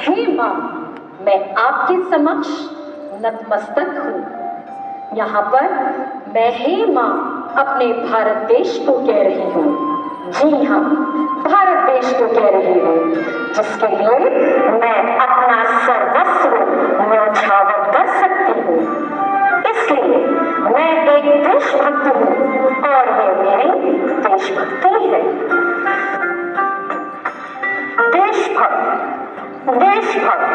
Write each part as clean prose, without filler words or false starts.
हे माँ, मैं आपके समक्ष नतमस्तक हूँ। यहाँ पर मैं हे माँ अपने भारत देश को कह रही हूँ। जी हाँ, भारत देश को कह रही हूँ, जिसके लिए मैं अपना सर्वस्व न्यौछावर कर सकती हूँ। इसलिए मैं एक देशभक्त हूँ और ये मेरी देशभक्ति है। देशभक्त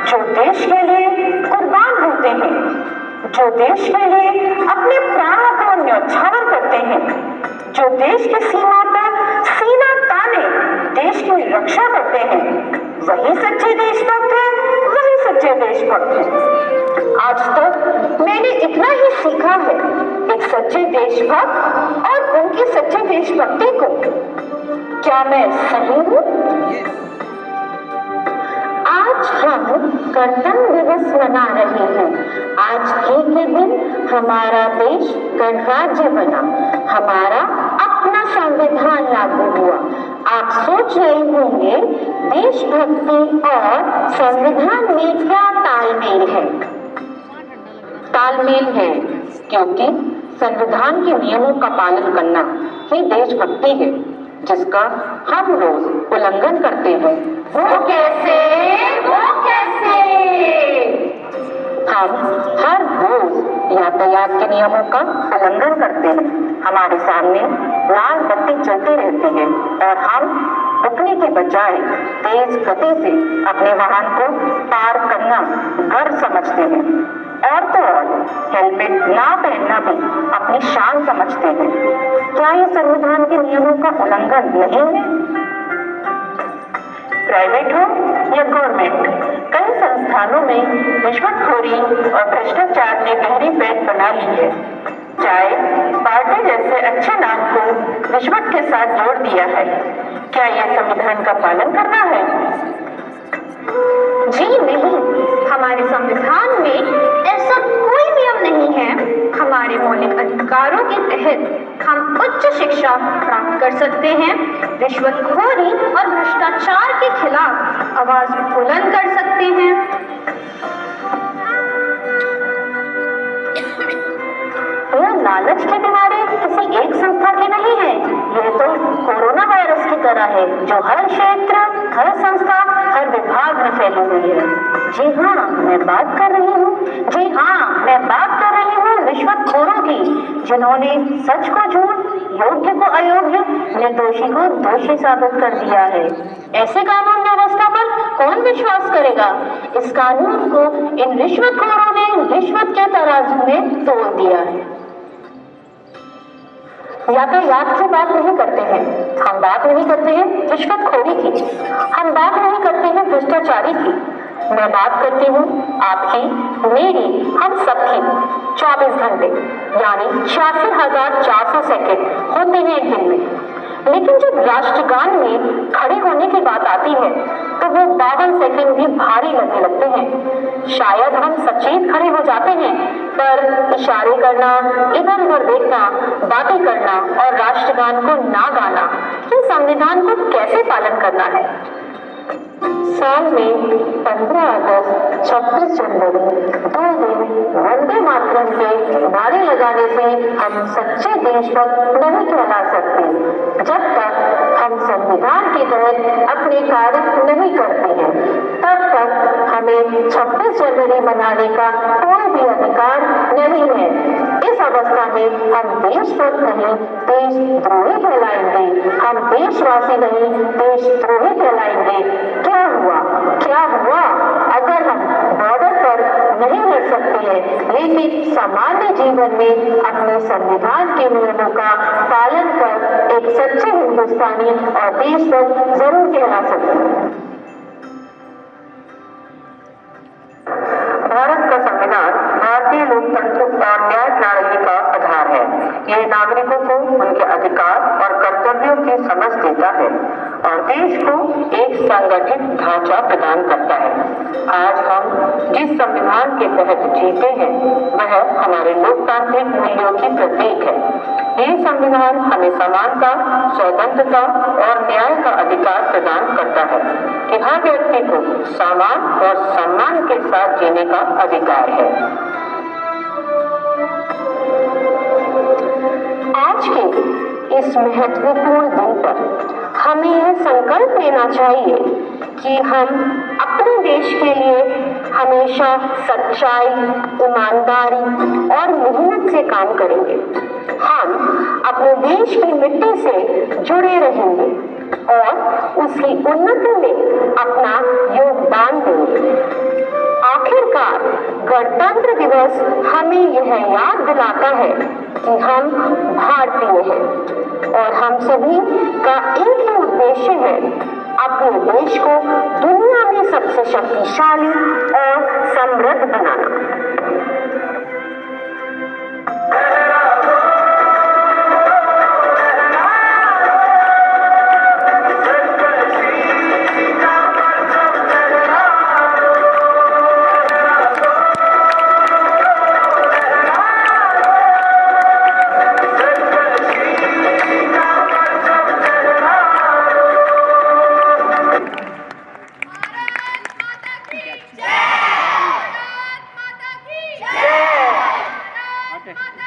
जो देश के लिए कुर्बान होते हैं, जो देश के लिए अपने प्राणों को न्यौछावर करते हैं, जो देश की सीमा पर सीना ताने देश की रक्षा करते हैं, वही सच्चे देशभक्त हैं, वही सच्चे देशभक्त हैं। आज तक मैंने इतना ही सीखा है एक सच्चे देशभक्त और उनकी सच्ची देशभक्ति को। क्या मैं सही हूँ? आज हम गणतंत्र दिवस मना रहे हैं। आज ही के दिन हमारा देश गणराज्य बना, हमारा अपना संविधान लागू हुआ। आप सोच रहे होंगे देशभक्ति और संविधान में क्या तालमेल है? तालमेल है क्योंकि संविधान के नियमों का पालन करना ही देशभक्ति है, जिसका हम रोज उल्लंघन करते हैं। वो कैसे? हम हर रोज यातायात के नियमों का उल्लंघन करते हैं। हमारे सामने लाल बत्ती चलती रहती है और हम रुकने के बजाय तेज गति से अपने वाहन को पार करना गर्व समझते हैं। और तो और हेलमेट ना पहनना भी अपनी शान समझते हैं। क्या ये संविधान के नियमों का उल्लंघन नहीं है? प्राइवेट हो या गवर्नमेंट, कई संस्थानों में रिश्वतखोरी और भ्रष्टाचार ने गहरी पैठ बना ली है। चाय पार्टी जैसे अच्छे नाम को रिश्वत के साथ जोड़ दिया है। क्या यह संविधान का पालन करना है? जी नहीं, हमारे संविधान में ऐसा कोई नियम नहीं है। हमारे मौलिक अधिकारों के तहत हम उच्च शिक्षा प्राप्त कर सकते हैं, रिश्वतखोरी और भ्रष्टाचार के खिलाफ आवाज बुलंद कर सकते हैं। यह लालच के किनारे किसी एक संस्था की नहीं है। यह तो कोरोना वायरस की तरह है, जो हर क्षेत्र, हर संस्था, हर विभाग में फैली हुई है। जी हाँ, मैं बात कर रही हूँ रिश्वतखोरों की, जिन्होंने सच को झूठ, योग्य को अयोग्य, निर्दोषी को दोषी साबित कर दिया है। ऐसे कानून व्यवस्था पर कौन विश्वास करेगा? इस कानून को इन रिश्वतखोरों ने रिश्वत के तराजू में तोड़ दिया है। यातायात की बात नहीं करते हैं, हम बात नहीं करते हैं रिश्वतखोरी की, हम बात नहीं करते हैं भ्रष्टाचारी की। मैं बात करती हूँ आपकी, मेरी, हम सबकी। 24 घंटे यानी 86,400 सेकंड होते हैं एक दिन में। लेकिन जब राष्ट्रगान में खड़े होने की बात आती है तो वो 52 सेकंड भी भारी लगने लगते हैं। शायद हम सचेत खड़े हो जाते हैं, पर इशारे करना, इधर उधर देखना, बातें करना और राष्ट्रगान को ना गाना, ये संविधान को कैसे पालन करना है? साल में 15 अगस्त, 26 जनवरी, 2 दिन वंदे मातरम के नारे लगाने से हम सच्चे देशभक्त नहीं कहला सकते। जब तक हम संविधान के तहत अपने कार्य नहीं करते हैं, तब तक हमें 26 जनवरी मनाने का कोई भी अधिकार नहीं है। इस अवस्था में हम देशभक्त नहीं, देशद्रोही कहलाएंगे। हम देशवासी नहीं, देशद्रोही कहलाएंगे। क्या हुआ अगर हम बॉर्डर पर नहीं लड़ सकते हैं, लेकिन सामान्य जीवन में अपने संविधान के नियमों का पालन कर एक सच्चे हिंदुस्तानी और देशभक्त जरूर कहला सकते हैं। भारत का संविधान भारतीय लोकतंत्र और न्याय प्रणाली का आधार है। यह नागरिकों को उनके अधिकार और कर्तव्यों की समझ देता है और देश को एक संगठित ढांचा प्रदान करता है। आज हम जिस संविधान के तहत जीते हैं वह हमारे लोकतांत्रिक मूल्यों की प्रतीक है। ये संविधान हमें समानता, स्वतंत्रता और न्याय का अधिकार प्रदान करता है कि हर व्यक्ति को समान और सम्मान के साथ जीने का अधिकार है। आज के इस महत्वपूर्ण दिन पर हमें यह संकल्प लेना चाहिए कि हम अपने देश के लिए हमेशा सच्चाई, ईमानदारी और मेहनत से काम करेंगे। हम अपने देश की मिट्टी से जुड़े रहेंगे और उसकी उन्नति में अपना योगदान देंगे। आखिरकार गणतंत्र दिवस हमें यह याद दिलाता है कि हम भारतीय हैं और हम सभी का एक ही उद्देश्य है, अपने देश को दुनिया में सबसे शक्तिशाली और समृद्ध बनाना। Okay.